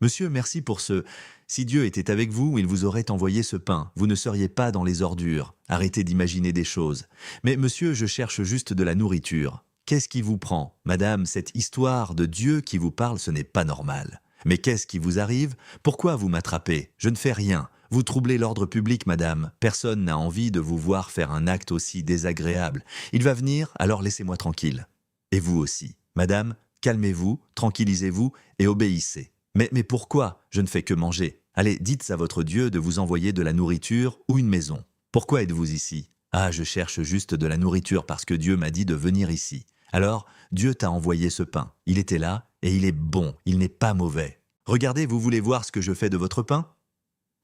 Monsieur, merci pour ce... Si Dieu était avec vous, il vous aurait envoyé ce pain. Vous ne seriez pas dans les ordures. Arrêtez d'imaginer des choses. Mais monsieur, je cherche juste de la nourriture. Qu'est-ce qui vous prend? Madame, cette histoire de Dieu qui vous parle, ce n'est pas normal. Mais qu'est-ce qui vous arrive? Pourquoi vous m'attrapez? Je ne fais rien. Vous troublez l'ordre public, madame. Personne n'a envie de vous voir faire un acte aussi désagréable. Il va venir, alors laissez-moi tranquille. Et vous aussi. Madame, calmez-vous, tranquillisez-vous et obéissez. Mais pourquoi? Je ne fais que manger. Allez, dites à votre Dieu de vous envoyer de la nourriture ou une maison. Pourquoi êtes-vous ici? Ah, je cherche juste de la nourriture parce que Dieu m'a dit de venir ici. Alors, Dieu t'a envoyé ce pain. Il était là et il est bon, il n'est pas mauvais. Regardez, vous voulez voir ce que je fais de votre pain?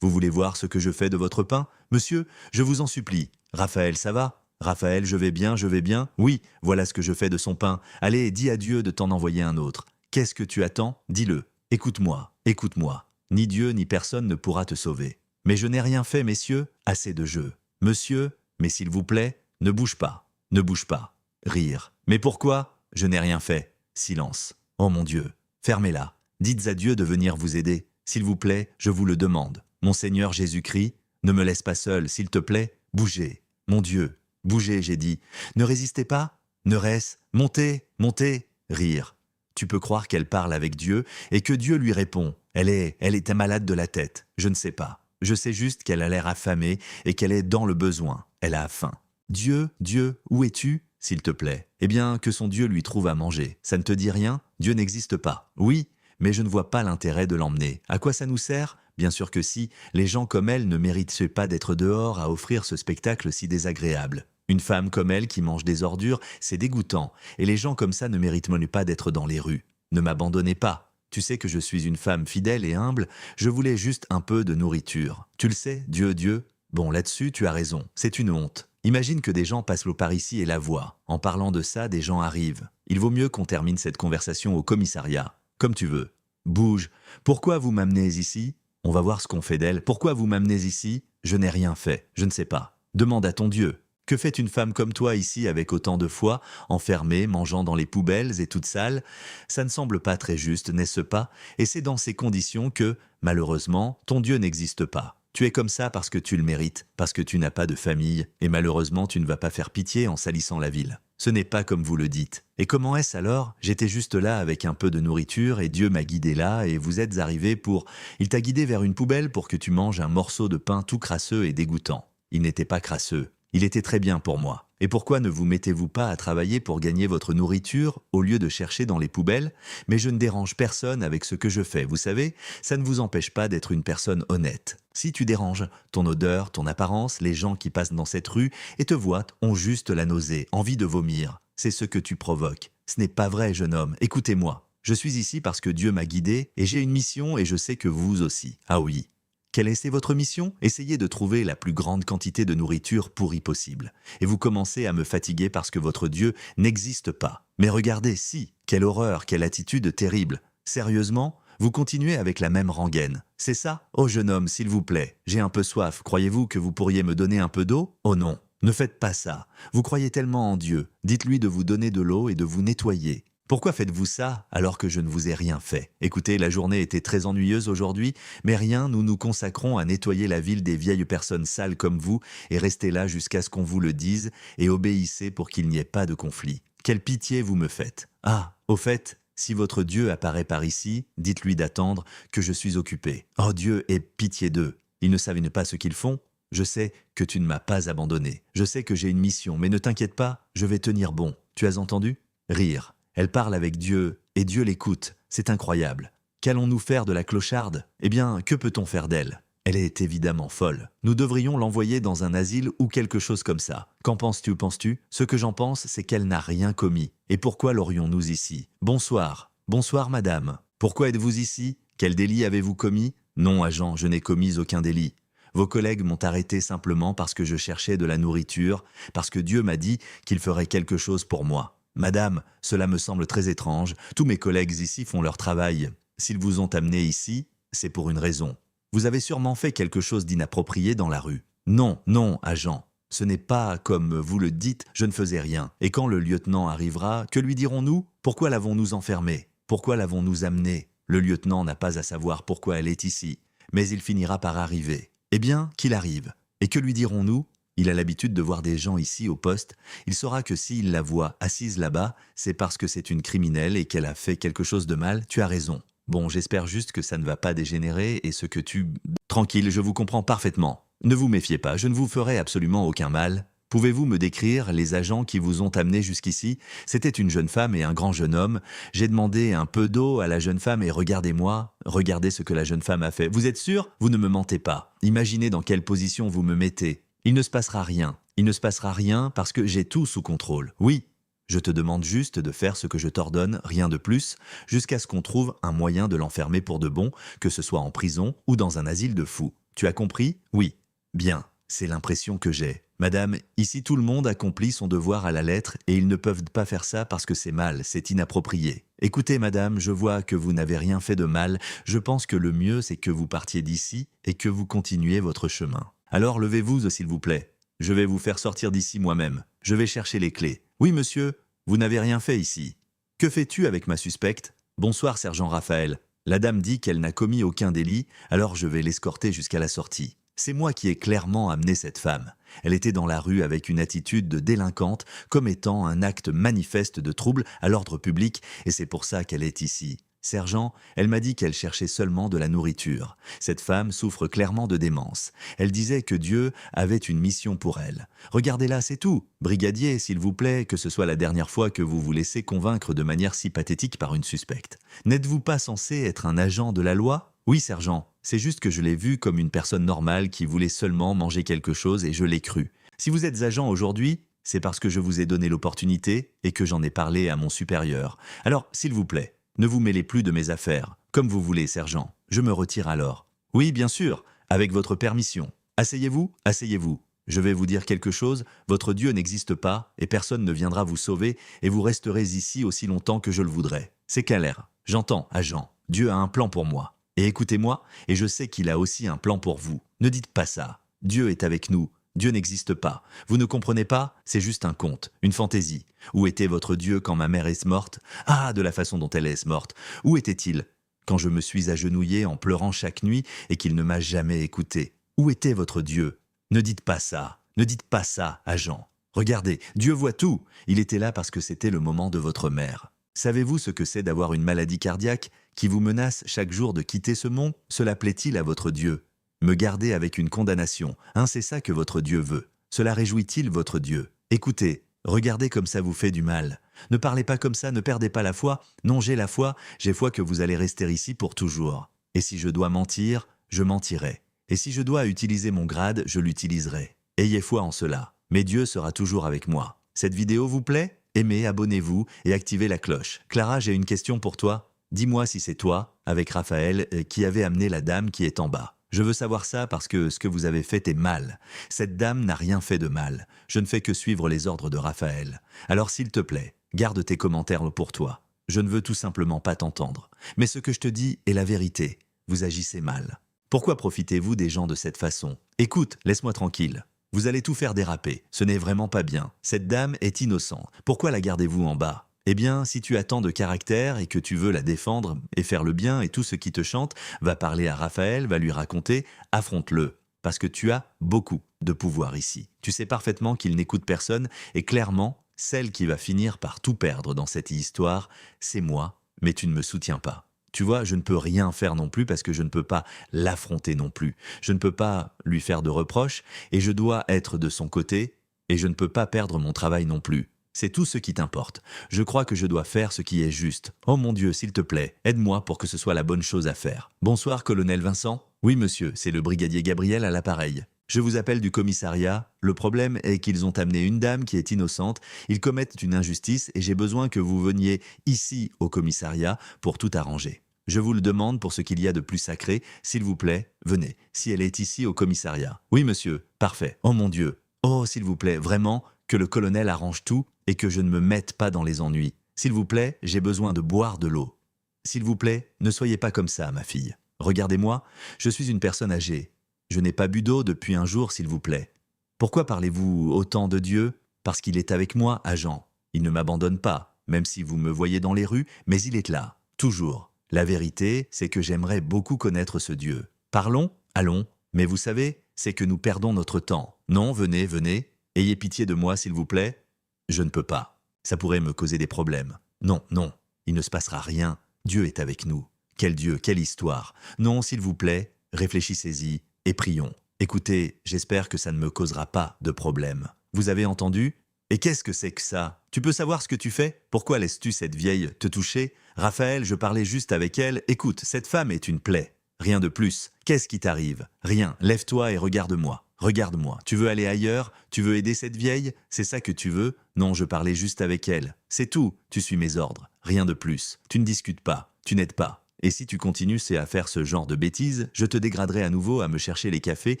Vous voulez voir ce que je fais de votre pain? Monsieur, je vous en supplie. Raphaël, ça va? Raphaël, je vais bien, je vais bien. Oui, voilà ce que je fais de son pain. Allez, dis à Dieu de t'en envoyer un autre. Qu'est-ce que tu attends? Dis-le. Écoute-moi, écoute-moi. Ni Dieu ni personne ne pourra te sauver. Mais je n'ai rien fait, messieurs, assez de jeu. Monsieur, mais s'il vous plaît, ne bouge pas, ne bouge pas. Rire. Mais pourquoi? Je n'ai rien fait. Silence. Oh mon Dieu, fermez-la. Dites à Dieu de venir vous aider. S'il vous plaît, je vous le demande. Mon Seigneur Jésus-Christ, ne me laisse pas seul, s'il te plaît. Bougez. Mon Dieu, bougez, j'ai dit. Ne résistez pas. Ne reste. Montez, montez. Rire. Tu peux croire qu'elle parle avec Dieu et que Dieu lui répond. Elle était malade de la tête. Je ne sais pas. Je sais juste qu'elle a l'air affamée et qu'elle est dans le besoin. Elle a faim. Dieu, Dieu, où es-tu? S'il te plaît. Eh bien, que son Dieu lui trouve à manger. Ça ne te dit rien? Dieu n'existe pas. Oui, mais je ne vois pas l'intérêt de l'emmener. À quoi ça nous sert? Bien sûr que si. Les gens comme elle ne méritent pas d'être dehors à offrir ce spectacle si désagréable. Une femme comme elle qui mange des ordures, c'est dégoûtant. Et les gens comme ça ne méritent même pas d'être dans les rues. Ne m'abandonnez pas. Tu sais que je suis une femme fidèle et humble. Je voulais juste un peu de nourriture. Tu le sais, Dieu, Dieu. Bon, là-dessus, tu as raison. C'est une honte. Imagine que des gens passent par ici et la voient. En parlant de ça, des gens arrivent. Il vaut mieux qu'on termine cette conversation au commissariat. Comme tu veux. Bouge. Pourquoi vous m'amenez ici? On va voir ce qu'on fait d'elle. Pourquoi vous m'amenez ici? Je n'ai rien fait. Je ne sais pas. Demande à ton Dieu. Que fait une femme comme toi ici avec autant de foi, enfermée, mangeant dans les poubelles et toute sale? Ça ne semble pas très juste, n'est-ce pas? Et c'est dans ces conditions que, malheureusement, ton Dieu n'existe pas. Tu es comme ça parce que tu le mérites, parce que tu n'as pas de famille, et malheureusement tu ne vas pas faire pitié en salissant la ville. Ce n'est pas comme vous le dites. Et comment est-ce alors? J'étais juste là avec un peu de nourriture et Dieu m'a guidé là et vous êtes arrivé pour... Il t'a guidé vers une poubelle pour que tu manges un morceau de pain tout crasseux et dégoûtant. Il n'était pas crasseux. Il était très bien pour moi. Et pourquoi ne vous mettez-vous pas à travailler pour gagner votre nourriture au lieu de chercher dans les poubelles? Mais je ne dérange personne avec ce que je fais, vous savez, ça ne vous empêche pas d'être une personne honnête. Si tu déranges, ton odeur, ton apparence, les gens qui passent dans cette rue et te voient ont juste la nausée, envie de vomir. C'est ce que tu provoques. Ce n'est pas vrai, jeune homme, écoutez-moi. Je suis ici parce que Dieu m'a guidé et j'ai une mission et je sais que vous aussi. Ah oui. Quelle est votre mission? Essayez de trouver la plus grande quantité de nourriture pourrie possible. Et vous commencez à me fatiguer parce que votre Dieu n'existe pas. Mais regardez, si, quelle horreur, quelle attitude terrible. Sérieusement, vous continuez avec la même rengaine. C'est ça? Oh jeune homme, s'il vous plaît, j'ai un peu soif. Croyez-vous que vous pourriez me donner un peu d'eau? Oh non, ne faites pas ça. Vous croyez tellement en Dieu. Dites-lui de vous donner de l'eau et de vous nettoyer. Pourquoi faites-vous ça alors que je ne vous ai rien fait? Écoutez, la journée était très ennuyeuse aujourd'hui, mais rien, nous nous consacrons à nettoyer la ville des vieilles personnes sales comme vous et restez là jusqu'à ce qu'on vous le dise et obéissez pour qu'il n'y ait pas de conflit. Quelle pitié vous me faites! Ah, au fait, si votre Dieu apparaît par ici, dites-lui d'attendre que je suis occupé. Oh Dieu, aie pitié d'eux. Ils ne savent pas ce qu'ils font. Je sais que tu ne m'as pas abandonné. Je sais que j'ai une mission, mais ne t'inquiète pas, je vais tenir bon. Tu as entendu? Rire. Elle parle avec Dieu, et Dieu l'écoute. C'est incroyable. Qu'allons-nous faire de la clocharde? Eh bien, que peut-on faire d'elle? Elle est évidemment folle. Nous devrions l'envoyer dans un asile ou quelque chose comme ça. Qu'en penses-tu? Ce que j'en pense, c'est qu'elle n'a rien commis. Et pourquoi l'aurions-nous ici? Bonsoir. Bonsoir, madame. Pourquoi êtes-vous ici? Quel délit avez-vous commis? Non, agent, je n'ai commis aucun délit. Vos collègues m'ont arrêté simplement parce que je cherchais de la nourriture, parce que Dieu m'a dit qu'il ferait quelque chose pour moi. Madame, cela me semble très étrange. Tous mes collègues ici font leur travail. S'ils vous ont amené ici, c'est pour une raison. Vous avez sûrement fait quelque chose d'inapproprié dans la rue. Non, non, agent. Ce n'est pas comme vous le dites, je ne faisais rien. Et quand le lieutenant arrivera, que lui dirons-nous? Pourquoi l'avons-nous enfermé? Pourquoi l'avons-nous amené? Le lieutenant n'a pas à savoir pourquoi elle est ici, mais il finira par arriver. Eh bien, qu'il arrive. Et que lui dirons-nous? Il a l'habitude de voir des gens ici au poste. Il saura que s'il la voit assise là-bas, c'est parce que c'est une criminelle et qu'elle a fait quelque chose de mal. Tu as raison. Bon, j'espère juste que ça ne va pas dégénérer et ce que tu... Tranquille, je vous comprends parfaitement. Ne vous méfiez pas, je ne vous ferai absolument aucun mal. Pouvez-vous me décrire les agents qui vous ont amené jusqu'ici? C'était une jeune femme et un grand jeune homme. J'ai demandé un peu d'eau à la jeune femme et regardez-moi, regardez ce que la jeune femme a fait. Vous êtes sûr? Vous ne me mentez pas. Imaginez dans quelle position vous me mettez. Il ne se passera rien. Il ne se passera rien parce que j'ai tout sous contrôle. Oui, je te demande juste de faire ce que je t'ordonne, rien de plus, jusqu'à ce qu'on trouve un moyen de l'enfermer pour de bon, que ce soit en prison ou dans un asile de fous. Tu as compris? Oui. Bien, c'est l'impression que j'ai. Madame, ici tout le monde accomplit son devoir à la lettre et ils ne peuvent pas faire ça parce que c'est mal, c'est inapproprié. Écoutez madame, je vois que vous n'avez rien fait de mal, je pense que le mieux c'est que vous partiez d'ici et que vous continuiez votre chemin. Alors levez-vous s'il vous plaît. Je vais vous faire sortir d'ici moi-même. Je vais chercher les clés. Oui monsieur, vous n'avez rien fait ici. Que fais-tu avec ma suspecte? Bonsoir sergent Raphaël. La dame dit qu'elle n'a commis aucun délit, alors je vais l'escorter jusqu'à la sortie. C'est moi qui ai clairement amené cette femme. Elle était dans la rue avec une attitude de délinquante, commettant un acte manifeste de trouble à l'ordre public, et c'est pour ça qu'elle est ici. Sergent, elle m'a dit qu'elle cherchait seulement de la nourriture. Cette femme souffre clairement de démence. Elle disait que Dieu avait une mission pour elle. Regardez-la, c'est tout. Brigadier, s'il vous plaît, que ce soit la dernière fois que vous vous laissez convaincre de manière si pathétique par une suspecte. N'êtes-vous pas censé être un agent de la loi? Oui, sergent. C'est juste que je l'ai vue comme une personne normale qui voulait seulement manger quelque chose et je l'ai cru. Si vous êtes agent aujourd'hui, c'est parce que je vous ai donné l'opportunité et que j'en ai parlé à mon supérieur. Alors, s'il vous plaît, ne vous mêlez plus de mes affaires. Comme vous voulez, sergent. Je me retire alors. Oui, bien sûr, avec votre permission. Asseyez-vous, asseyez-vous. Je vais vous dire quelque chose, votre Dieu n'existe pas et personne ne viendra vous sauver et vous resterez ici aussi longtemps que je le voudrais. C'est clair. J'entends, agent. Dieu a un plan pour moi. Et écoutez-moi, et je sais qu'il a aussi un plan pour vous. Ne dites pas ça. Dieu est avec nous. Dieu n'existe pas. Vous ne comprenez pas? C'est juste un conte, une fantaisie. Où était votre Dieu quand ma mère est morte? Ah, de la façon dont elle est morte. Où était-il quand je me suis agenouillé en pleurant chaque nuit et qu'il ne m'a jamais écouté? Où était votre Dieu? Ne dites pas ça. Ne dites pas ça, agent. Regardez, Dieu voit tout. Il était là parce que c'était le moment de votre mère. Savez-vous ce que c'est d'avoir une maladie cardiaque qui vous menace chaque jour de quitter ce monde? Cela plaît-il à votre Dieu? Me garder avec une condamnation, c'est ça que votre Dieu veut. Cela réjouit-il votre Dieu? Écoutez, regardez comme ça vous fait du mal. Ne parlez pas comme ça, ne perdez pas la foi. Non, j'ai la foi, j'ai foi que vous allez rester ici pour toujours. Et si je dois mentir, je mentirai. Et si je dois utiliser mon grade, je l'utiliserai. Ayez foi en cela. Mais Dieu sera toujours avec moi. Cette vidéo vous plaît? Aimez, abonnez-vous et activez la cloche. Clara, j'ai une question pour toi. Dis-moi si c'est toi, avec Raphaël, qui avait amené la dame qui est en bas. Je veux savoir ça parce que ce que vous avez fait est mal. Cette dame n'a rien fait de mal. Je ne fais que suivre les ordres de Raphaël. Alors s'il te plaît, garde tes commentaires pour toi. Je ne veux tout simplement pas t'entendre. Mais ce que je te dis est la vérité. Vous agissez mal. Pourquoi profitez-vous des gens de cette façon? Écoute, laisse-moi tranquille. Vous allez tout faire déraper. Ce n'est vraiment pas bien. Cette dame est innocente. Pourquoi la gardez-vous en bas? Eh bien, si tu as tant de caractère et que tu veux la défendre et faire le bien et tout ce qui te chante, va parler à Raphaël, va lui raconter, affronte-le. Parce que tu as beaucoup de pouvoir ici. Tu sais parfaitement qu'il n'écoute personne et clairement, celle qui va finir par tout perdre dans cette histoire, c'est moi, mais tu ne me soutiens pas. Tu vois, je ne peux rien faire non plus parce que je ne peux pas l'affronter non plus. Je ne peux pas lui faire de reproches et je dois être de son côté et je ne peux pas perdre mon travail non plus. C'est tout ce qui t'importe. Je crois que je dois faire ce qui est juste. Oh mon Dieu, s'il te plaît, aide-moi pour que ce soit la bonne chose à faire. Bonsoir, colonel Vincent. Oui, monsieur, c'est le brigadier Gabriel à l'appareil. Je vous appelle du commissariat. Le problème est qu'ils ont amené une dame qui est innocente. Ils commettent une injustice et j'ai besoin que vous veniez ici au commissariat pour tout arranger. Je vous le demande pour ce qu'il y a de plus sacré. S'il vous plaît, venez. Si elle est ici au commissariat. Oui, monsieur. Parfait. Oh mon Dieu. Oh, s'il vous plaît, vraiment, que le colonel arrange tout et que je ne me mette pas dans les ennuis. S'il vous plaît, j'ai besoin de boire de l'eau. S'il vous plaît, ne soyez pas comme ça, ma fille. Regardez-moi, je suis une personne âgée. Je n'ai pas bu d'eau depuis un jour, s'il vous plaît. Pourquoi parlez-vous autant de Dieu? Parce qu'il est avec moi, agent. Il ne m'abandonne pas, même si vous me voyez dans les rues, mais il est là, toujours. La vérité, c'est que j'aimerais beaucoup connaître ce Dieu. Parlons, allons, mais vous savez, c'est que nous perdons notre temps. Non, venez, venez, ayez pitié de moi s'il vous plaît. Je ne peux pas. Ça pourrait me causer des problèmes. Non, non, il ne se passera rien. Dieu est avec nous. Quel Dieu, quelle histoire. Non, s'il vous plaît, réfléchissez-y et prions. Écoutez, j'espère que ça ne me causera pas de problème. Vous avez entendu? Et qu'est-ce que c'est que ça? Tu peux savoir ce que tu fais? Pourquoi laisses-tu cette vieille te toucher? Raphaël, je parlais juste avec elle. Écoute, cette femme est une plaie. Rien de plus. Qu'est-ce qui t'arrive? Rien. Lève-toi et regarde-moi. Regarde-moi. Tu veux aller ailleurs? Tu veux aider cette vieille? C'est ça que tu veux? Non, je parlais juste avec elle. C'est tout. Tu suis mes ordres. Rien de plus. Tu ne discutes pas. Tu n'aides pas. Et si tu continues à faire ce genre de bêtises, je te dégraderai à nouveau à me chercher les cafés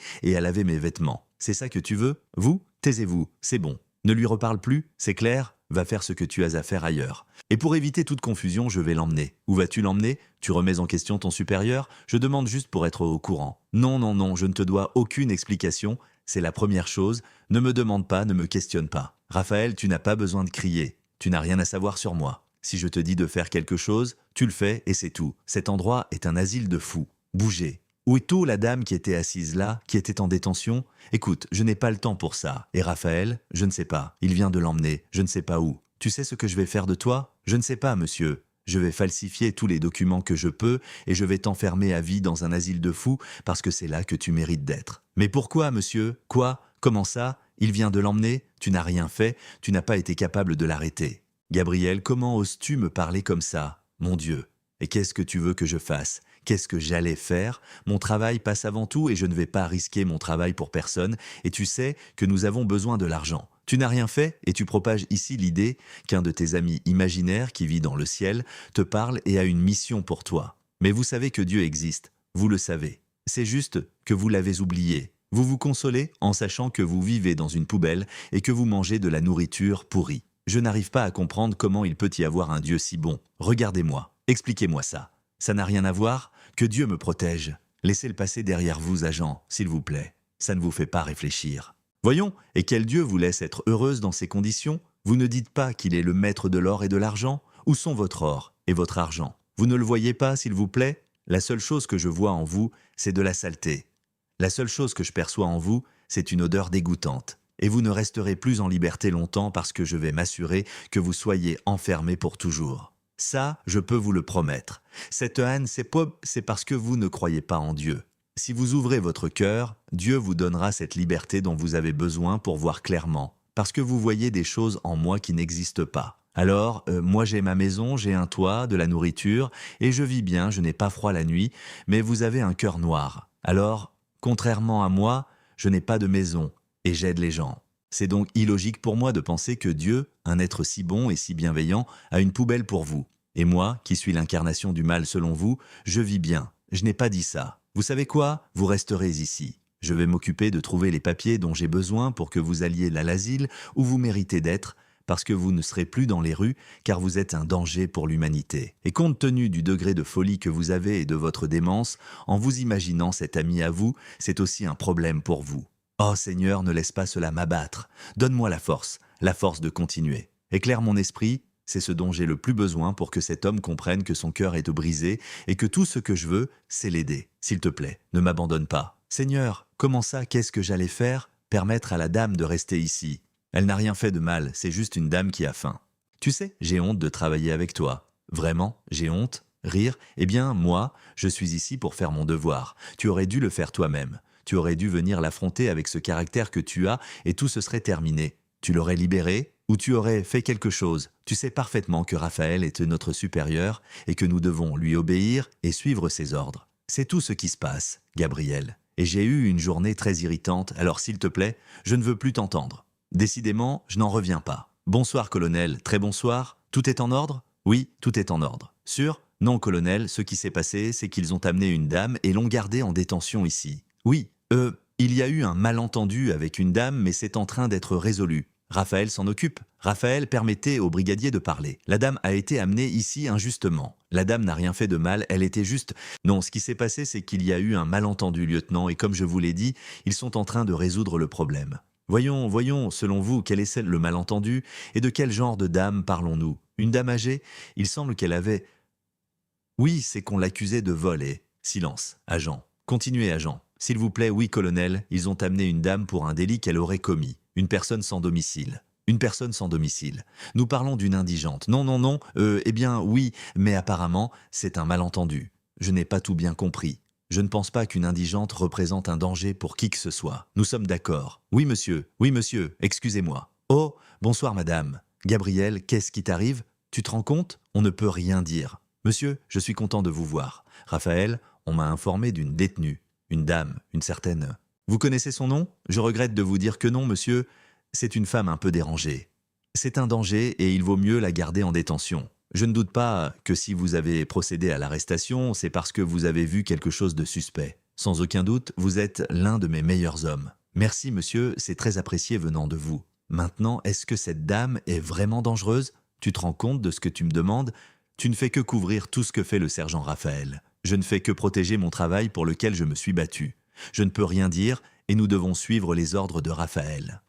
et à laver mes vêtements. C'est ça que tu veux? Vous? Taisez-vous. C'est bon. Ne lui reparle plus, c'est clair? Va faire ce que tu as à faire ailleurs. Et pour éviter toute confusion, je vais l'emmener. Où vas-tu l'emmener? Tu remets en question ton supérieur? Je demande juste pour être au courant. Non, non, non, je ne te dois aucune explication. C'est la première chose. Ne me demande pas, ne me questionne pas. Raphaël, tu n'as pas besoin de crier. Tu n'as rien à savoir sur moi. Si je te dis de faire quelque chose, tu le fais et c'est tout. Cet endroit est un asile de fous. Bougez. Où est-où la dame qui était assise là, qui était en détention? Écoute, je n'ai pas le temps pour ça. Et Raphaël? Je ne sais pas. Il vient de l'emmener. Je ne sais pas où. Tu sais ce que je vais faire de toi? Je ne sais pas, monsieur. Je vais falsifier tous les documents que je peux et je vais t'enfermer à vie dans un asile de fous parce que c'est là que tu mérites d'être. Mais pourquoi, monsieur? Quoi? Comment ça? Il vient de l'emmener? Tu n'as rien fait. Tu n'as pas été capable de l'arrêter. Gabriel, comment oses-tu me parler comme ça? Mon Dieu. Et qu'est-ce que tu veux que je fasse? Qu'est-ce que j'allais faire? Mon travail passe avant tout et je ne vais pas risquer mon travail pour personne. Et tu sais que nous avons besoin de l'argent. Tu n'as rien fait et tu propages ici l'idée qu'un de tes amis imaginaires qui vit dans le ciel te parle et a une mission pour toi. Mais vous savez que Dieu existe. Vous le savez. C'est juste que vous l'avez oublié. Vous vous consolez en sachant que vous vivez dans une poubelle et que vous mangez de la nourriture pourrie. Je n'arrive pas à comprendre comment il peut y avoir un Dieu si bon. Regardez-moi. Expliquez-moi ça. Ça n'a rien à voir? Que Dieu me protège. Laissez le passé derrière vous, agent, s'il vous plaît. Ça ne vous fait pas réfléchir. Voyons, et quel Dieu vous laisse être heureuse dans ces conditions? Vous ne dites pas qu'il est le maître de l'or et de l'argent? Où sont votre or et votre argent? Vous ne le voyez pas, s'il vous plaît? La seule chose que je vois en vous, c'est de la saleté. La seule chose que je perçois en vous, c'est une odeur dégoûtante. Et vous ne resterez plus en liberté longtemps parce que je vais m'assurer que vous soyez enfermé pour toujours. Ça, je peux vous le promettre. Cette haine, c'est parce que vous ne croyez pas en Dieu. Si vous ouvrez votre cœur, Dieu vous donnera cette liberté dont vous avez besoin pour voir clairement, parce que vous voyez des choses en moi qui n'existent pas. Alors, moi j'ai ma maison, j'ai un toit, de la nourriture, et je vis bien, je n'ai pas froid la nuit, mais vous avez un cœur noir. Alors, contrairement à moi, je n'ai pas de maison, et j'aide les gens. C'est donc illogique pour moi de penser que Dieu, un être si bon et si bienveillant, a une poubelle pour vous. Et moi, qui suis l'incarnation du mal selon vous, je vis bien. Je n'ai pas dit ça. Vous savez quoi? Vous resterez ici. Je vais m'occuper de trouver les papiers dont j'ai besoin pour que vous alliez à l'asile où vous méritez d'être, parce que vous ne serez plus dans les rues, car vous êtes un danger pour l'humanité. Et compte tenu du degré de folie que vous avez et de votre démence, en vous imaginant cet ami à vous, c'est aussi un problème pour vous. Oh Seigneur, ne laisse pas cela m'abattre. Donne-moi la force de continuer. Éclaire mon esprit, c'est ce dont j'ai le plus besoin pour que cet homme comprenne que son cœur est brisé et que tout ce que je veux, c'est l'aider. S'il te plaît, ne m'abandonne pas. Seigneur, comment ça, qu'est-ce que j'allais faire? Permettre à la dame de rester ici. Elle n'a rien fait de mal, c'est juste une dame qui a faim. Tu sais, j'ai honte de travailler avec toi. Vraiment, j'ai honte? Rire? Eh bien, moi, je suis ici pour faire mon devoir. Tu aurais dû le faire toi-même. Tu aurais dû venir l'affronter avec ce caractère que tu as et tout se serait terminé. Tu l'aurais libéré ou tu aurais fait quelque chose. Tu sais parfaitement que Raphaël est notre supérieur et que nous devons lui obéir et suivre ses ordres. C'est tout ce qui se passe, Gabriel. Et j'ai eu une journée très irritante, alors s'il te plaît, je ne veux plus t'entendre. Décidément, je n'en reviens pas. Bonsoir, colonel, très bonsoir. Tout est en ordre? Oui, tout est en ordre. Sûr? Non, colonel, ce qui s'est passé, c'est qu'ils ont amené une dame et l'ont gardée en détention ici. Oui, il y a eu un malentendu avec une dame, mais c'est en train d'être résolu. Raphaël s'en occupe. Raphaël permettait au brigadier de parler. La dame a été amenée ici injustement. La dame n'a rien fait de mal, elle était juste... Non, ce qui s'est passé, c'est qu'il y a eu un malentendu, lieutenant, et comme je vous l'ai dit, ils sont en train de résoudre le problème. Voyons, selon vous, quel est le malentendu, et de quel genre de dame parlons-nous? Une dame âgée? Il semble qu'elle avait... Oui, c'est qu'on l'accusait de vol et... Silence, agent. Continuez, agent. S'il vous plaît, oui, colonel, ils ont amené une dame pour un délit qu'elle aurait commis. Une personne sans domicile. Une personne sans domicile. Nous parlons d'une indigente. Non, non, non, eh bien, oui, mais apparemment, c'est un malentendu. Je n'ai pas tout bien compris. Je ne pense pas qu'une indigente représente un danger pour qui que ce soit. Nous sommes d'accord. Oui, monsieur, excusez-moi. Oh, bonsoir, madame. Gabriel, qu'est-ce qui t'arrive? Tu te rends compte? On ne peut rien dire. Monsieur, je suis content de vous voir. Raphaël, on m'a informé d'une détenue. Une dame, une certaine... Vous connaissez son nom? Je regrette de vous dire que non, monsieur. C'est une femme un peu dérangée. C'est un danger et il vaut mieux la garder en détention. Je ne doute pas que si vous avez procédé à l'arrestation, c'est parce que vous avez vu quelque chose de suspect. Sans aucun doute, vous êtes l'un de mes meilleurs hommes. Merci, monsieur, c'est très apprécié venant de vous. Maintenant, est-ce que cette dame est vraiment dangereuse? Tu te rends compte de ce que tu me demandes? Tu ne fais que couvrir tout ce que fait le sergent Raphaël. Je ne fais que protéger mon travail pour lequel je me suis battu. Je ne peux rien dire et nous devons suivre les ordres de Raphaël.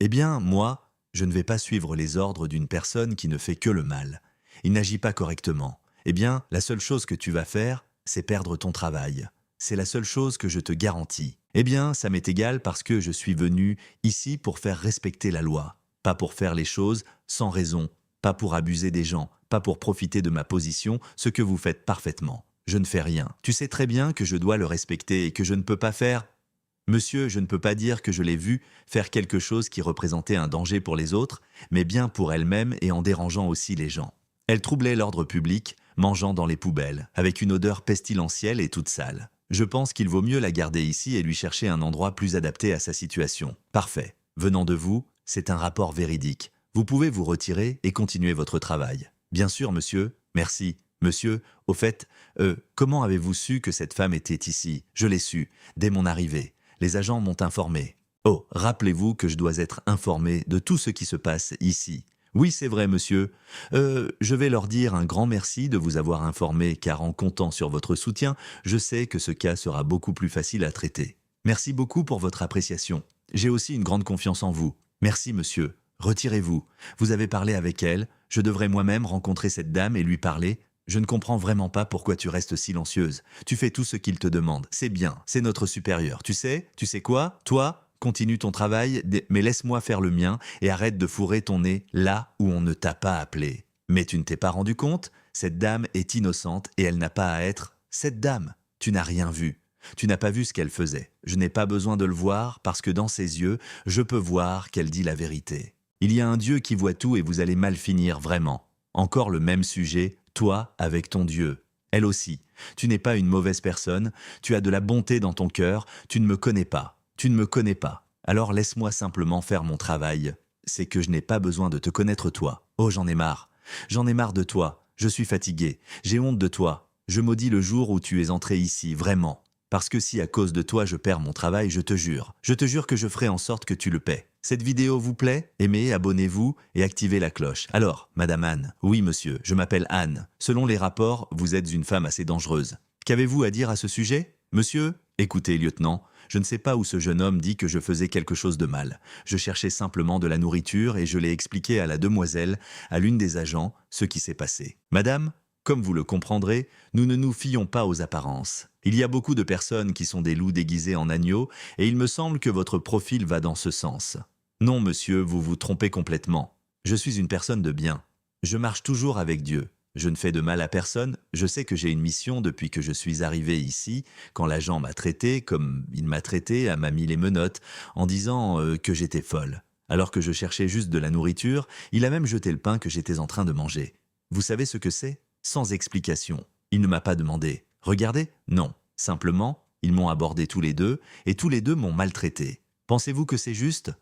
Eh bien, moi, je ne vais pas suivre les ordres d'une personne qui ne fait que le mal. Il n'agit pas correctement. Eh bien, la seule chose que tu vas faire, c'est perdre ton travail. C'est la seule chose que je te garantis. Eh bien, ça m'est égal parce que je suis venu ici pour faire respecter la loi. Pas pour faire les choses sans raison, pas pour abuser des gens, pas pour profiter de ma position, ce que vous faites parfaitement. Je ne fais rien. Tu sais très bien que je dois le respecter et que je ne peux pas faire... Monsieur, je ne peux pas dire que je l'ai vue faire quelque chose qui représentait un danger pour les autres, mais bien pour elle-même et en dérangeant aussi les gens. Elle troublait l'ordre public, mangeant dans les poubelles, avec une odeur pestilentielle et toute sale. Je pense qu'il vaut mieux la garder ici et lui chercher un endroit plus adapté à sa situation. Parfait. Venant de vous, c'est un rapport véridique. Vous pouvez vous retirer et continuer votre travail. Bien sûr, monsieur. Merci. Monsieur, au fait, comment avez-vous su que cette femme était ici? Je l'ai su, dès mon arrivée. Les agents m'ont informé. Oh, rappelez-vous que je dois être informé de tout ce qui se passe ici. Oui, c'est vrai, monsieur. Je vais leur dire un grand merci de vous avoir informé, car en comptant sur votre soutien, je sais que ce cas sera beaucoup plus facile à traiter. Merci beaucoup pour votre appréciation. J'ai aussi une grande confiance en vous. Merci, monsieur. Retirez-vous. Vous avez parlé avec elle. Je devrais moi-même rencontrer cette dame et lui parler. Je ne comprends vraiment pas pourquoi tu restes silencieuse. Tu fais tout ce qu'il te demande. C'est bien, c'est notre supérieur. Tu sais quoi? Toi, continue ton travail, mais laisse-moi faire le mien et arrête de fourrer ton nez là où on ne t'a pas appelé. Mais tu ne t'es pas rendu compte? Cette dame est innocente et elle n'a pas à être... Cette dame, tu n'as rien vu. Tu n'as pas vu ce qu'elle faisait. Je n'ai pas besoin de le voir parce que dans ses yeux, je peux voir qu'elle dit la vérité. Il y a un Dieu qui voit tout et vous allez mal finir, vraiment. Encore le même sujet, toi avec ton Dieu. Elle aussi. Tu n'es pas une mauvaise personne, tu as de la bonté dans ton cœur, tu ne me connais pas. Tu ne me connais pas. Alors laisse-moi simplement faire mon travail. C'est que je n'ai pas besoin de te connaître toi. Oh, j'en ai marre. J'en ai marre de toi. Je suis fatigué. J'ai honte de toi. Je maudis le jour où tu es entré ici, vraiment. Parce que si à cause de toi je perds mon travail, je te jure que je ferai en sorte que tu le paies. Cette vidéo vous plaît? Aimez, abonnez-vous et activez la cloche. Alors, Madame Anne, oui monsieur, je m'appelle Anne. Selon les rapports, vous êtes une femme assez dangereuse. Qu'avez-vous à dire à ce sujet? Monsieur? Écoutez, lieutenant, je ne sais pas où ce jeune homme dit que je faisais quelque chose de mal. Je cherchais simplement de la nourriture et je l'ai expliqué à la demoiselle, à l'une des agents, ce qui s'est passé. Madame? Comme vous le comprendrez, nous ne nous fions pas aux apparences. Il y a beaucoup de personnes qui sont des loups déguisés en agneaux et il me semble que votre profil va dans ce sens. Non, monsieur, vous vous trompez complètement. Je suis une personne de bien. Je marche toujours avec Dieu. Je ne fais de mal à personne. Je sais que j'ai une mission depuis que je suis arrivé ici, quand l'agent m'a traité comme il m'a traité, m'a mis les menottes, en disant que j'étais folle. Alors que je cherchais juste de la nourriture, il a même jeté le pain que j'étais en train de manger. Vous savez ce que c'est? Sans explication. Il ne m'a pas demandé. Regardez? Non. Simplement, ils m'ont abordé tous les deux, et tous les deux m'ont maltraité. Pensez-vous que c'est juste?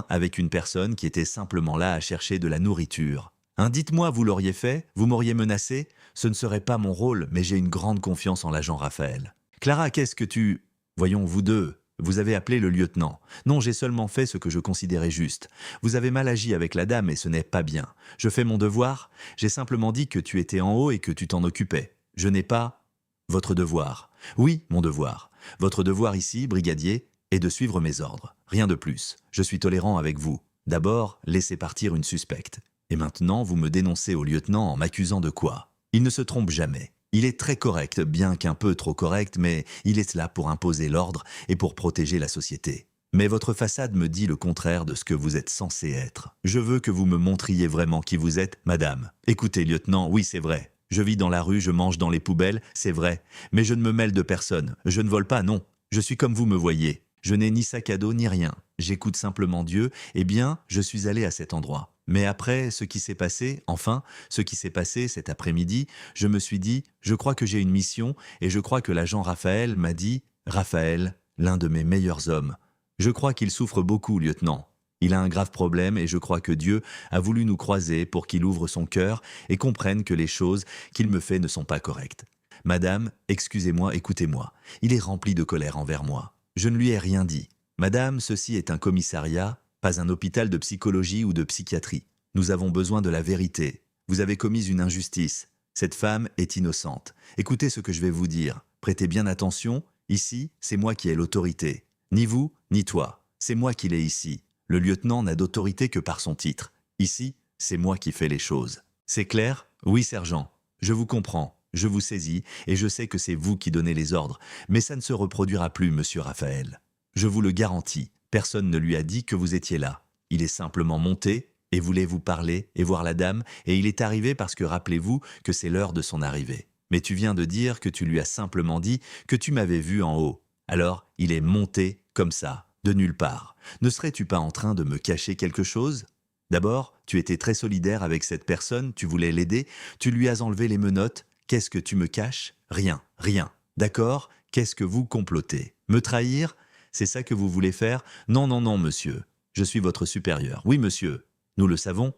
Avec une personne qui était simplement là à chercher de la nourriture. Dites-moi, vous l'auriez fait? Vous m'auriez menacé? Ce ne serait pas mon rôle, mais j'ai une grande confiance en l'agent Raphaël. Clara, qu'est-ce que tu... Voyons, vous deux, vous avez appelé le lieutenant. Non, j'ai seulement fait ce que je considérais juste. Vous avez mal agi avec la dame et ce n'est pas bien. Je fais mon devoir. J'ai simplement dit que tu étais en haut et que tu t'en occupais. Je n'ai pas... Votre devoir. Oui, mon devoir. Votre devoir ici, brigadier, est de suivre mes ordres. Rien de plus. Je suis tolérant avec vous. D'abord, laissez partir une suspecte. Et maintenant, vous me dénoncez au lieutenant en m'accusant de quoi? Il ne se trompe jamais. Il est très correct, bien qu'un peu trop correct, mais il est là pour imposer l'ordre et pour protéger la société. Mais votre façade me dit le contraire de ce que vous êtes censé être. Je veux que vous me montriez vraiment qui vous êtes, madame. Écoutez, lieutenant, oui, c'est vrai. Je vis dans la rue, je mange dans les poubelles, c'est vrai. Mais je ne me mêle de personne. Je ne vole pas, non. Je suis comme vous me voyez. Je n'ai ni sac à dos ni rien. J'écoute simplement Dieu. Eh bien, je suis allé à cet endroit. Mais après ce qui s'est passé, enfin, ce qui s'est passé cet après-midi, je me suis dit, je crois que j'ai une mission et je crois que l'agent Raphaël m'a dit, Raphaël, l'un de mes meilleurs hommes. Je crois qu'il souffre beaucoup, lieutenant. Il a un grave problème et je crois que Dieu a voulu nous croiser pour qu'il ouvre son cœur et comprenne que les choses qu'il me fait ne sont pas correctes. Madame, excusez-moi, écoutez-moi. Il est rempli de colère envers moi. Je ne lui ai rien dit. Madame, ceci est un commissariat, pas un hôpital de psychologie ou de psychiatrie. Nous avons besoin de la vérité. Vous avez commis une injustice. Cette femme est innocente. Écoutez ce que je vais vous dire. Prêtez bien attention. Ici, c'est moi qui ai l'autorité. Ni vous, ni toi. C'est moi qui l'ai ici. Le lieutenant n'a d'autorité que par son titre. Ici, c'est moi qui fais les choses. C'est clair? Oui, sergent. Je vous comprends. Je vous saisis et je sais que c'est vous qui donnez les ordres. Mais ça ne se reproduira plus, monsieur Raphaël. Je vous le garantis. Personne ne lui a dit que vous étiez là. Il est simplement monté et voulait vous parler et voir la dame, et il est arrivé parce que rappelez-vous que c'est l'heure de son arrivée. Mais tu viens de dire que tu lui as simplement dit que tu m'avais vu en haut. Alors, il est monté comme ça, de nulle part. Ne serais-tu pas en train de me cacher quelque chose? D'abord, tu étais très solidaire avec cette personne, tu voulais l'aider, tu lui as enlevé les menottes. Qu'est-ce que tu me caches? Rien, rien. D'accord? Qu'est-ce que vous complotez? Me trahir? C'est ça que vous voulez faire? Non, non, non, monsieur. Je suis votre supérieur. Oui, monsieur. Nous le savons.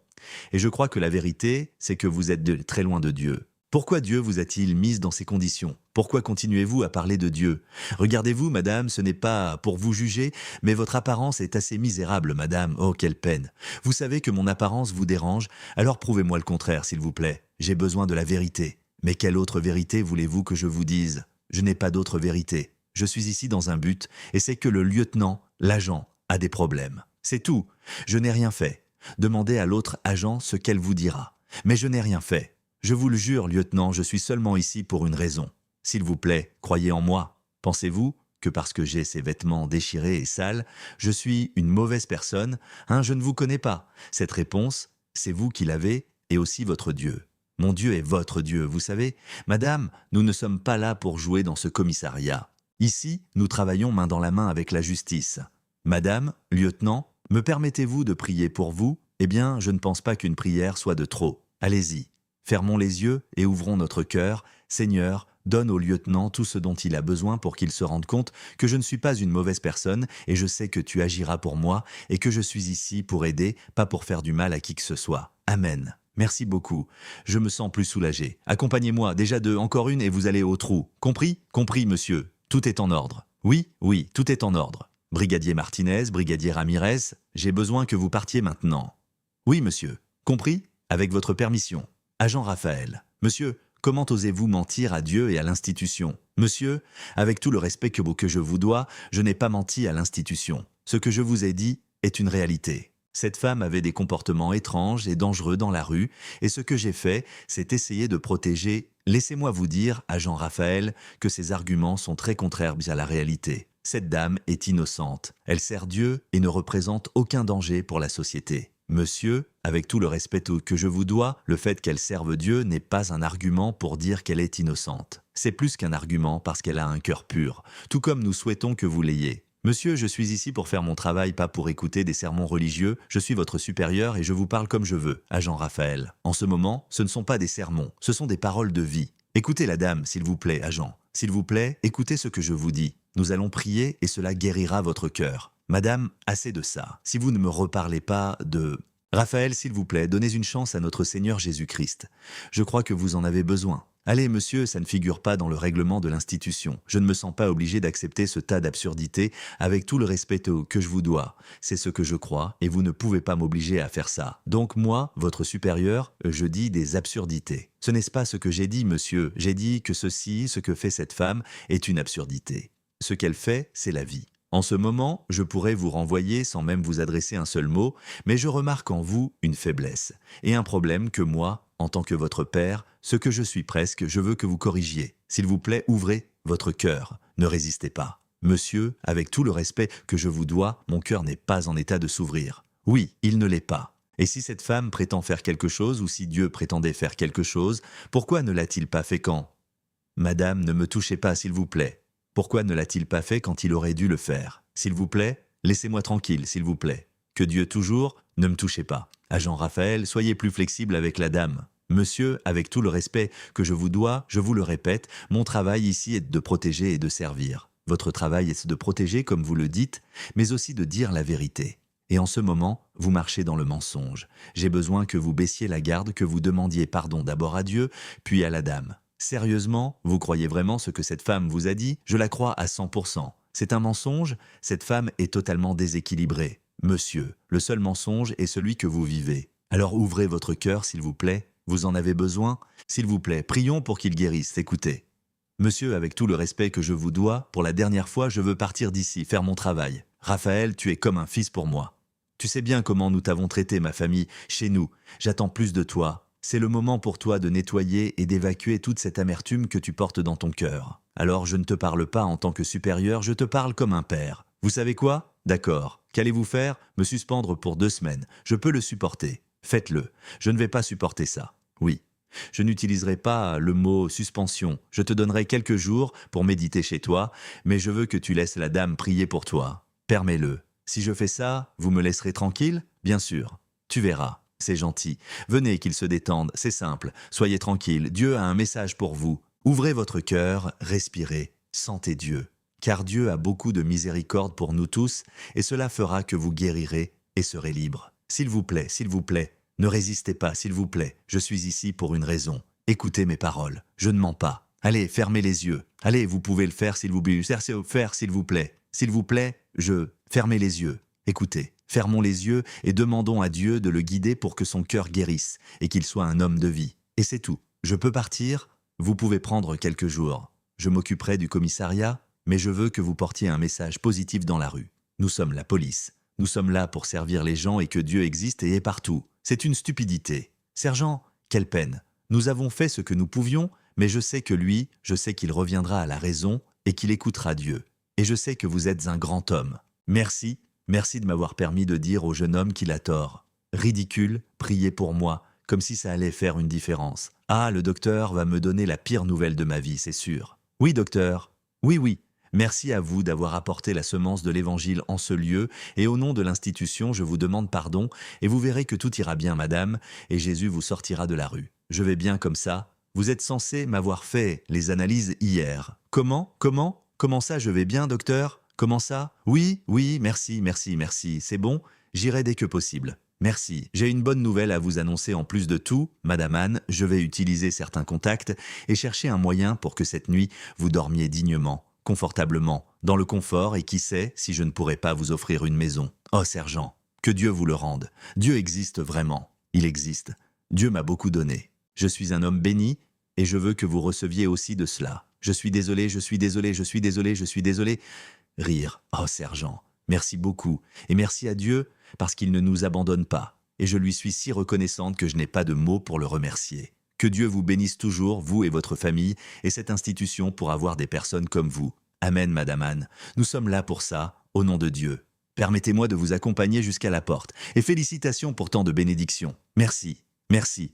Et je crois que la vérité, c'est que vous êtes très loin de Dieu. Pourquoi Dieu vous a-t-il mise dans ces conditions? Pourquoi continuez-vous à parler de Dieu? Regardez-vous, madame, ce n'est pas pour vous juger, mais votre apparence est assez misérable, madame. Oh, quelle peine. Vous savez que mon apparence vous dérange, alors prouvez-moi le contraire, s'il vous plaît. J'ai besoin de la vérité. Mais quelle autre vérité voulez-vous que je vous dise? Je n'ai pas d'autre vérité. Je suis ici dans un but, et c'est que le lieutenant, l'agent, a des problèmes. C'est tout. Je n'ai rien fait. Demandez à l'autre agent ce qu'elle vous dira. Mais je n'ai rien fait. Je vous le jure, lieutenant, je suis seulement ici pour une raison. S'il vous plaît, croyez en moi. Pensez-vous que parce que j'ai ces vêtements déchirés et sales, je suis une mauvaise personne? Je ne vous connais pas. Cette réponse, c'est vous qui l'avez, et aussi votre Dieu. Mon Dieu est votre Dieu, vous savez. Madame, nous ne sommes pas là pour jouer dans ce commissariat. Ici, nous travaillons main dans la main avec la justice. Madame, lieutenant, me permettez-vous de prier pour vous? Eh bien, je ne pense pas qu'une prière soit de trop. Allez-y. Fermons les yeux et ouvrons notre cœur. Seigneur, donne au lieutenant tout ce dont il a besoin pour qu'il se rende compte que je ne suis pas une mauvaise personne et je sais que tu agiras pour moi et que je suis ici pour aider, pas pour faire du mal à qui que ce soit. Amen. Merci beaucoup. Je me sens plus soulagé. Accompagnez-moi, déjà encore une et vous allez au trou. Compris? Compris, monsieur. Tout est en ordre. Oui, oui, tout est en ordre. Brigadier Martinez, brigadier Ramirez, j'ai besoin que vous partiez maintenant. Oui, monsieur. Compris? Avec votre permission. Agent Raphaël. Monsieur, comment osez-vous mentir à Dieu et à l'institution? Monsieur, avec tout le respect que je vous dois, je n'ai pas menti à l'institution. Ce que je vous ai dit est une réalité. Cette femme avait des comportements étranges et dangereux dans la rue, et ce que j'ai fait, c'est essayer de protéger. Laissez-moi vous dire, agent Raphaël, que ces arguments sont très contraires à la réalité. Cette dame est innocente. Elle sert Dieu et ne représente aucun danger pour la société. Monsieur, avec tout le respect que je vous dois, le fait qu'elle serve Dieu n'est pas un argument pour dire qu'elle est innocente. C'est plus qu'un argument parce qu'elle a un cœur pur, tout comme nous souhaitons que vous l'ayez. Monsieur, je suis ici pour faire mon travail, pas pour écouter des sermons religieux. Je suis votre supérieur et je vous parle comme je veux, agent Raphaël. En ce moment, ce ne sont pas des sermons, ce sont des paroles de vie. Écoutez la dame, s'il vous plaît, agent. S'il vous plaît, écoutez ce que je vous dis. Nous allons prier et cela guérira votre cœur. Madame, assez de ça. Si vous ne me reparlez pas de... Raphaël, s'il vous plaît, donnez une chance à notre Seigneur Jésus-Christ. Je crois que vous en avez besoin. Allez, monsieur, ça ne figure pas dans le règlement de l'institution. Je ne me sens pas obligé d'accepter ce tas d'absurdités avec tout le respect que je vous dois. C'est ce que je crois et vous ne pouvez pas m'obliger à faire ça. Donc moi, votre supérieur, je dis des absurdités. Ce n'est pas ce que j'ai dit, monsieur. J'ai dit que ce que fait cette femme, est une absurdité. Ce qu'elle fait, c'est la vie. En ce moment, je pourrais vous renvoyer sans même vous adresser un seul mot, mais je remarque en vous une faiblesse et un problème que moi, en tant que votre père, ce que je suis presque, je veux que vous corrigiez. S'il vous plaît, ouvrez votre cœur. Ne résistez pas. Monsieur, avec tout le respect que je vous dois, mon cœur n'est pas en état de s'ouvrir. Oui, il ne l'est pas. Et si cette femme prétend faire quelque chose, ou si Dieu prétendait faire quelque chose, pourquoi ne l'a-t-il pas fait quand? Madame, ne me touchez pas, s'il vous plaît. Pourquoi ne l'a-t-il pas fait quand il aurait dû le faire? S'il vous plaît, laissez-moi tranquille, s'il vous plaît. Que Dieu toujours, ne me touchez pas. Agent Raphaël, soyez plus flexible avec la dame. Monsieur, avec tout le respect que je vous dois, je vous le répète, mon travail ici est de protéger et de servir. Votre travail est de protéger, comme vous le dites, mais aussi de dire la vérité. Et en ce moment, vous marchez dans le mensonge. J'ai besoin que vous baissiez la garde, que vous demandiez pardon d'abord à Dieu, puis à la dame. Sérieusement, vous croyez vraiment ce que cette femme vous a dit? Je la crois à 100%. C'est un mensonge? Cette femme est totalement déséquilibrée. Monsieur, le seul mensonge est celui que vous vivez. Alors ouvrez votre cœur, s'il vous plaît. Vous en avez besoin? S'il vous plaît, prions pour qu'il guérisse. Écoutez. Monsieur, avec tout le respect que je vous dois, pour la dernière fois, je veux partir d'ici, faire mon travail. Raphaël, tu es comme un fils pour moi. Tu sais bien comment nous t'avons traité, ma famille, chez nous. J'attends plus de toi. C'est le moment pour toi de nettoyer et d'évacuer toute cette amertume que tu portes dans ton cœur. Alors je ne te parle pas en tant que supérieur, je te parle comme un père. Vous savez quoi? D'accord. Qu'allez-vous faire? Me suspendre pour 2 semaines. Je peux le supporter. Faites-le. Je ne vais pas supporter ça. Oui. Je n'utiliserai pas le mot suspension. Je te donnerai quelques jours pour méditer chez toi, mais je veux que tu laisses la dame prier pour toi. Permets-le. Si je fais ça, vous me laisserez tranquille? Bien sûr. Tu verras. C'est gentil. Venez qu'il se détende, c'est simple. Soyez tranquille, Dieu a un message pour vous. Ouvrez votre cœur, respirez, sentez Dieu. Car Dieu a beaucoup de miséricorde pour nous tous, et cela fera que vous guérirez et serez libres. S'il vous plaît, ne résistez pas, s'il vous plaît. Je suis ici pour une raison. Écoutez mes paroles, je ne mens pas. Allez, fermez les yeux. Allez, vous pouvez le faire s'il vous plaît. Faire s'il vous plaît. S'il vous plaît, fermez les yeux. Écoutez. Fermons les yeux et demandons à Dieu de le guider pour que son cœur guérisse et qu'il soit un homme de vie. Et c'est tout. Je peux partir? Vous pouvez prendre quelques jours. Je m'occuperai du commissariat, mais je veux que vous portiez un message positif dans la rue. Nous sommes la police. Nous sommes là pour servir les gens et que Dieu existe et est partout. C'est une stupidité. Sergent, quelle peine. Nous avons fait ce que nous pouvions, mais je sais qu'il reviendra à la raison et qu'il écoutera Dieu. Et je sais que vous êtes un grand homme. Merci. Merci de m'avoir permis de dire au jeune homme qu'il a tort. Ridicule, priez pour moi, comme si ça allait faire une différence. Ah, le docteur va me donner la pire nouvelle de ma vie, c'est sûr. Oui, docteur. Oui. Merci à vous d'avoir apporté la semence de l'Évangile en ce lieu, et au nom de l'institution, je vous demande pardon, et vous verrez que tout ira bien, madame, et Jésus vous sortira de la rue. Je vais bien comme ça. Vous êtes censé m'avoir fait les analyses hier. Comment ça, je vais bien, docteur? Comment ça? Oui, merci, c'est bon, j'irai dès que possible. Merci, j'ai une bonne nouvelle à vous annoncer en plus de tout, Madame Anne, je vais utiliser certains contacts et chercher un moyen pour que cette nuit, vous dormiez dignement, confortablement, dans le confort et qui sait si je ne pourrais pas vous offrir une maison. Oh sergent, que Dieu vous le rende. Dieu existe vraiment, il existe. Dieu m'a beaucoup donné. Je suis un homme béni et je veux que vous receviez aussi de cela. Je suis désolé. Rire. Oh sergent, merci beaucoup, et merci à Dieu parce qu'il ne nous abandonne pas, et je lui suis si reconnaissante que je n'ai pas de mots pour le remercier. Que Dieu vous bénisse toujours, vous et votre famille, et cette institution pour avoir des personnes comme vous. Amen, Madame Anne. Nous sommes là pour ça, au nom de Dieu. Permettez-moi de vous accompagner jusqu'à la porte, et félicitations pour tant de bénédictions. Merci,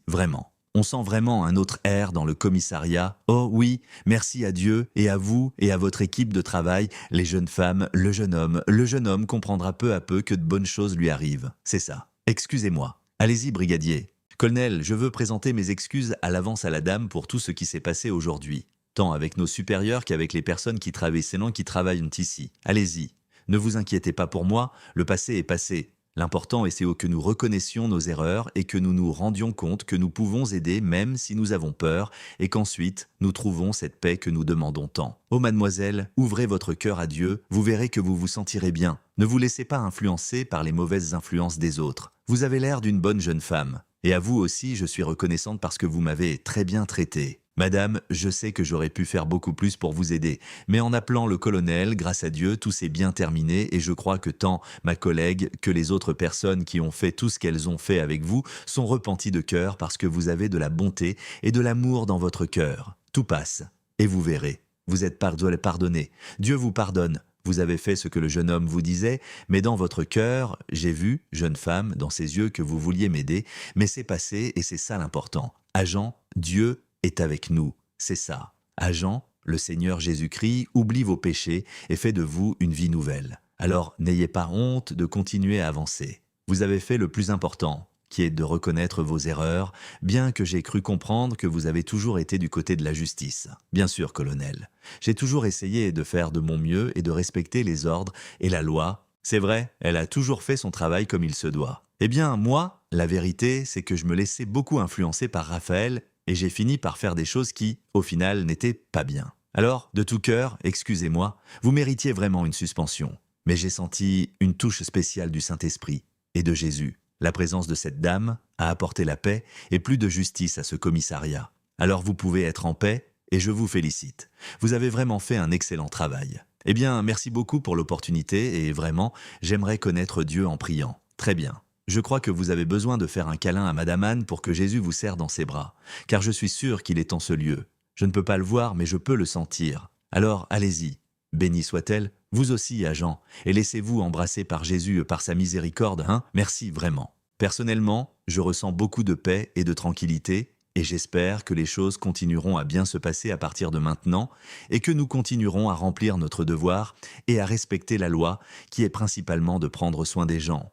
vraiment. On sent vraiment un autre air dans le commissariat. Oh oui, merci à Dieu et à vous et à votre équipe de travail, les jeunes femmes, le jeune homme. Le jeune homme comprendra peu à peu que de bonnes choses lui arrivent. C'est ça. Excusez-moi. Allez-y, brigadier. Colonel, je veux présenter mes excuses à l'avance à la dame pour tout ce qui s'est passé aujourd'hui. Tant avec nos supérieurs qu'avec les personnes qui travaillent ici. Allez-y. Ne vous inquiétez pas pour moi, le passé est passé. L'important est que nous reconnaissions nos erreurs et que nous nous rendions compte que nous pouvons aider même si nous avons peur et qu'ensuite nous trouvons cette paix que nous demandons tant. Oh mademoiselle, ouvrez votre cœur à Dieu, vous verrez que vous vous sentirez bien. Ne vous laissez pas influencer par les mauvaises influences des autres. Vous avez l'air d'une bonne jeune femme. Et à vous aussi, je suis reconnaissante parce que vous m'avez très bien traité. Madame, je sais que j'aurais pu faire beaucoup plus pour vous aider, mais en appelant le colonel, grâce à Dieu, tout s'est bien terminé et je crois que tant ma collègue que les autres personnes qui ont fait tout ce qu'elles ont fait avec vous sont repenties de cœur parce que vous avez de la bonté et de l'amour dans votre cœur. Tout passe. Et vous verrez. Vous êtes pardonné. Dieu vous pardonne. Vous avez fait ce que le jeune homme vous disait, mais dans votre cœur, j'ai vu, jeune femme, dans ses yeux que vous vouliez m'aider, mais c'est passé et c'est ça l'important. À Jean, Dieu est avec nous, c'est ça. À Jean, le Seigneur Jésus-Christ oublie vos péchés et fait de vous une vie nouvelle. Alors n'ayez pas honte de continuer à avancer. Vous avez fait le plus important, qui est de reconnaître vos erreurs, bien que j'ai cru comprendre que vous avez toujours été du côté de la justice. Bien sûr, colonel. J'ai toujours essayé de faire de mon mieux et de respecter les ordres et la loi. C'est vrai, elle a toujours fait son travail comme il se doit. Eh bien, moi, la vérité, c'est que je me laissais beaucoup influencer par Raphaël et j'ai fini par faire des choses qui, au final, n'étaient pas bien. Alors, de tout cœur, excusez-moi, vous méritiez vraiment une suspension. Mais j'ai senti une touche spéciale du Saint-Esprit et de Jésus. La présence de cette dame a apporté la paix et plus de justice à ce commissariat. Alors vous pouvez être en paix et je vous félicite. Vous avez vraiment fait un excellent travail. Eh bien, merci beaucoup pour l'opportunité et vraiment, j'aimerais connaître Dieu en priant. Très bien. Je crois que vous avez besoin de faire un câlin à Madame Anne pour que Jésus vous serre dans ses bras, car je suis sûr qu'il est en ce lieu. Je ne peux pas le voir, mais je peux le sentir. Alors, allez-y. Béni soit-elle, vous aussi, agent, et laissez-vous embrasser par Jésus par sa miséricorde, hein? Merci vraiment. Personnellement, je ressens beaucoup de paix et de tranquillité, et j'espère que les choses continueront à bien se passer à partir de maintenant, et que nous continuerons à remplir notre devoir et à respecter la loi, qui est principalement de prendre soin des gens.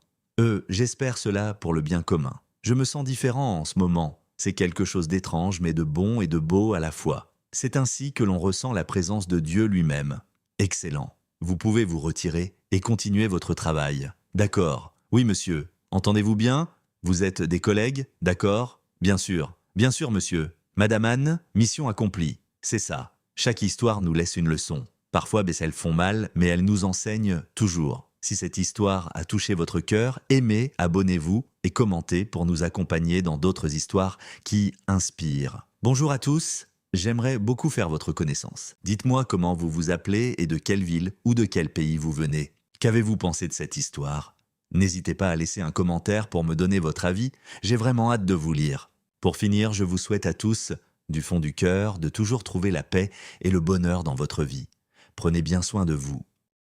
J'espère cela pour le bien commun. Je me sens différent en ce moment. C'est quelque chose d'étrange, mais de bon et de beau à la fois. C'est ainsi que l'on ressent la présence de Dieu lui-même. Excellent. Vous pouvez vous retirer et continuer votre travail. D'accord. Oui, monsieur. Entendez-vous bien? Vous êtes des collègues? D'accord? Bien sûr. Bien sûr, monsieur. Madame Anne, mission accomplie. C'est ça. Chaque histoire nous laisse une leçon. Parfois, elles font mal, mais elles nous enseignent toujours. Si cette histoire a touché votre cœur, aimez, abonnez-vous et commentez pour nous accompagner dans d'autres histoires qui inspirent. Bonjour à tous. J'aimerais beaucoup faire votre connaissance. Dites-moi comment vous vous appelez et de quelle ville ou de quel pays vous venez. Qu'avez-vous pensé de cette histoire? N'hésitez pas à laisser un commentaire pour me donner votre avis, j'ai vraiment hâte de vous lire. Pour finir, je vous souhaite à tous, du fond du cœur, de toujours trouver la paix et le bonheur dans votre vie. Prenez bien soin de vous.